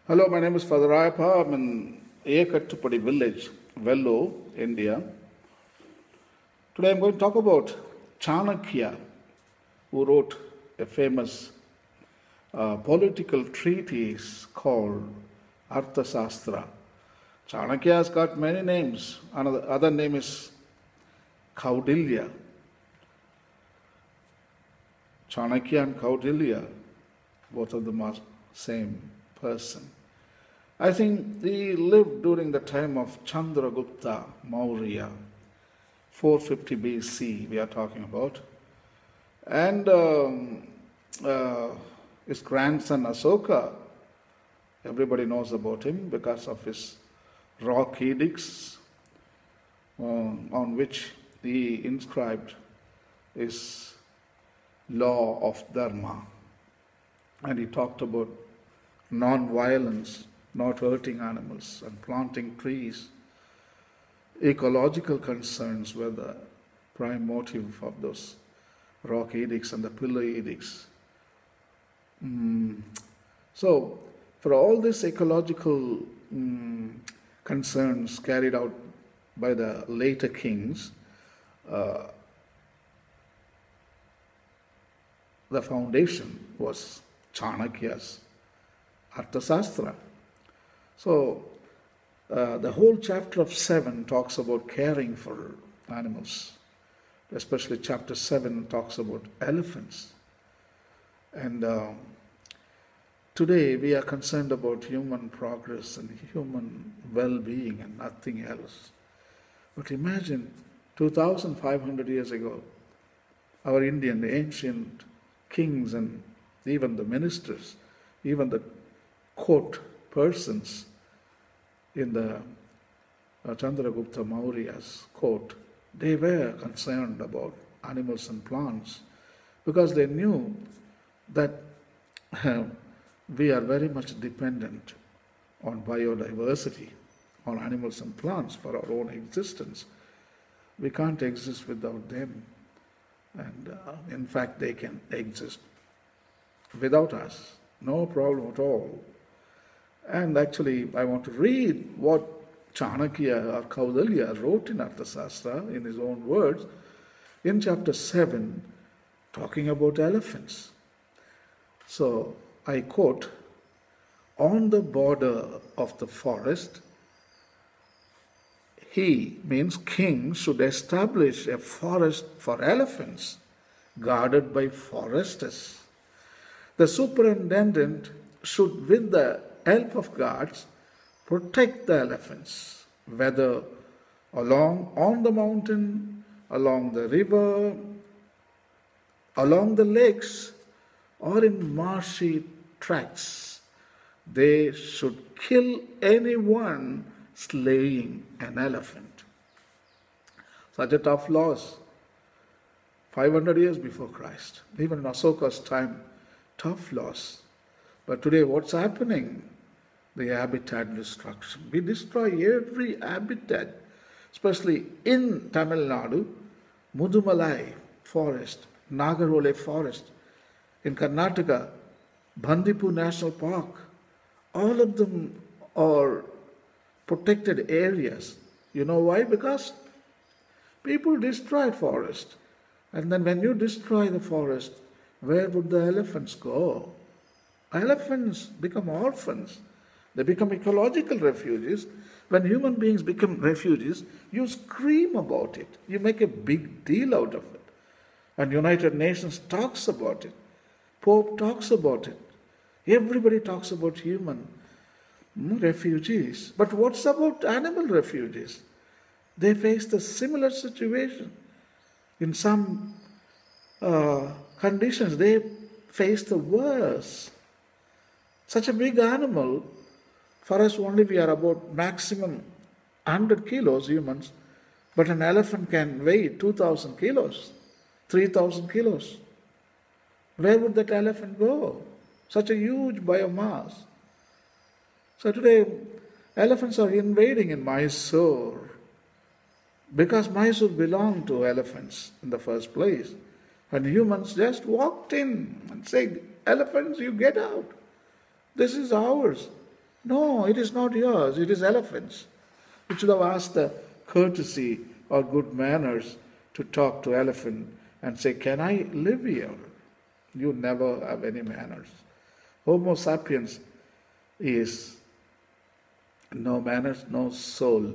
Hello, my name is Father Rayappa. I'm in Kattupadi village, Vellore, India. Today I'm going to talk about Chanakya, who wrote a famous political treatise called Arthaśāstra. Chanakya has got many names. Another other name is Kautilya. Chanakya and Kautilya, both of them are same person. I think he lived during the time of Chandragupta Maurya, 450 BC we are talking about. And his grandson Ashoka, everybody knows about him because of his rock edicts on which he inscribed his law of dharma. And he talked about non-violence, not hurting animals, and planting trees. Ecological concerns were the prime motive of those rock edicts and the pillar edicts. So, for all these ecological concerns carried out by the later kings, the foundation was Chanakya's Arthashastra. So, the whole chapter of 7 talks about caring for animals. Especially chapter 7 talks about elephants. And today we are concerned about human progress and human well-being and nothing else. But imagine 2,500 years ago, our Indian ancient kings and even the ministers, even the court persons in the Chandragupta Maurya's court, they were concerned about animals and plants because they knew that we are very much dependent on biodiversity, on animals and plants for our own existence. We can't exist without them. And in fact, they can exist without us. No problem at all. And actually, I want to read what Chanakya or Kautilya wrote in Arthashastra in his own words in chapter 7, talking about elephants. So, I quote, "On the border of the forest, he," means king, "should establish a forest for elephants, guarded by foresters. The superintendent should, with the help of guards, protect the elephants, whether on the mountain, along the river, along the lakes, or in marshy tracts. They should kill anyone slaying an elephant." Such a tough laws. 500 years before Christ. Even in Ashoka's time, tough laws. But today what's happening? The habitat destruction. We destroy every habitat, especially in Tamil Nadu, Mudumalai forest, Nagarhole forest, in Karnataka, Bandipur National Park. All of them are protected areas. You know why? Because people destroy forest. And then when you destroy the forest, where would the elephants go? Elephants become orphans. They become ecological refugees. When human beings become refugees, you scream about it. You make a big deal out of it. And United Nations talks about it. Pope talks about it. Everybody talks about human refugees. But what's about animal refugees? They face the similar situation. In some conditions, they face the worst. Such a big animal, for us only we are about maximum 100 kilos humans, but an elephant can weigh 2,000 kilos, 3,000 kilos. Where would that elephant go? Such a huge biomass. So today, elephants are invading in Mysore because Mysore belonged to elephants in the first place. And humans just walked in and said, "Elephants, you get out. This is ours." No, it is not yours, it is elephants. You should have asked the courtesy or good manners to talk to elephant and say, can I live here? You never have any manners. Homo sapiens is no manners, no soul.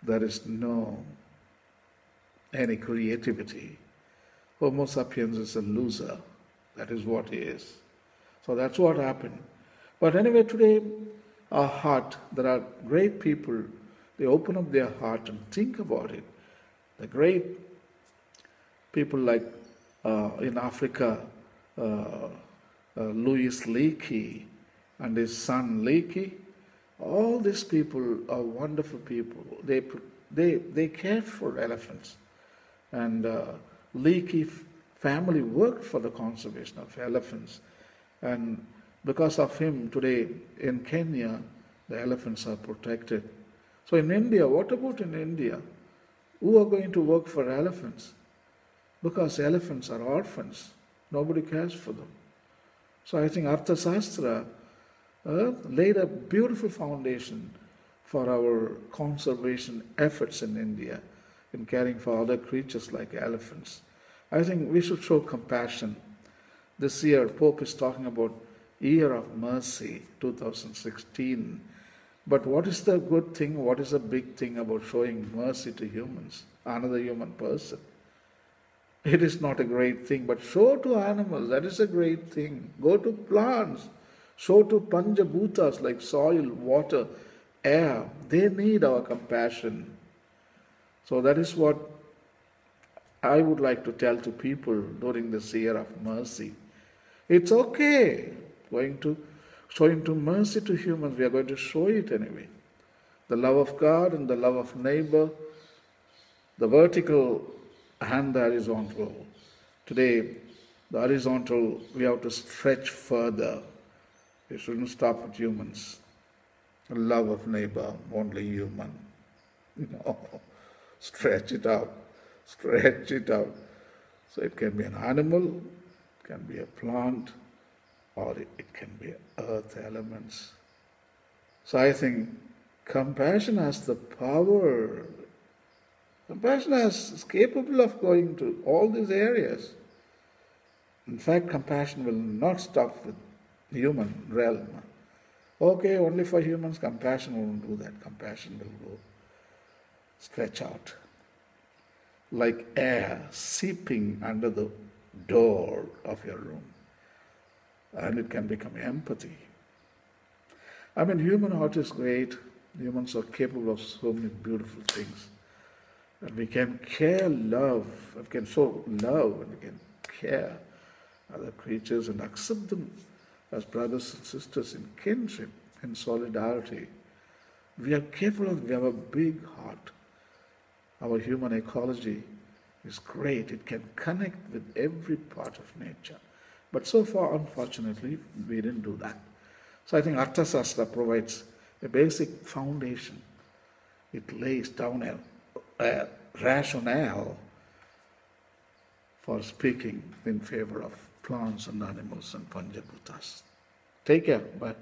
There is no any creativity. Homo sapiens is a loser. That is what he is. So that's what happened. But anyway, today, our heart, there are great people, they open up their heart and think about it. The great people like in Africa, Louis Leakey and his son Leakey, all these people are wonderful people. They cared for elephants. And Leakey family worked for the conservation of elephants. And because of him, today in Kenya, the elephants are protected. So in India, what about in India? Who are going to work for elephants? Because elephants are orphans. Nobody cares for them. So I think Arthashastra laid a beautiful foundation for our conservation efforts in India in caring for other creatures like elephants. I think we should show compassion. This year, Pope is talking about Year of Mercy, 2016. But what is the good thing, what is the big thing about showing mercy to humans, another human person? It is not a great thing, but show to animals, that is a great thing. Go to plants, show to Panjabhutas like soil, water, air. They need our compassion. So that is what I would like to tell to people during this Year of Mercy. It's okay showing to mercy to humans. We are going to show it anyway. The love of God and the love of neighbor, the vertical and the horizontal. Today, the horizontal, we have to stretch further. We shouldn't stop at humans. The love of neighbor, only human. No, stretch it out. Stretch it out. So it can be an animal, it can be a plant, or it can be earth elements. So I think compassion has the power. Compassion is capable of going to all these areas. In fact, compassion will not stop with the human realm. Okay, only for humans, compassion won't do that. Compassion will go stretch out like air seeping under the door of your room. And it can become empathy. I mean, human heart is great. Humans are capable of so many beautiful things. And we can care, love, we can show love, and we can care other creatures and accept them as brothers and sisters in kinship, in solidarity. We are capable of, we have a big heart. Our human ecology is great. It can connect with every part of nature. But so far, unfortunately, we didn't do that. So I think Arthashastra provides a basic foundation. It lays down a rationale for speaking in favor of plants and animals and Panjabhutas. Take care. Bye.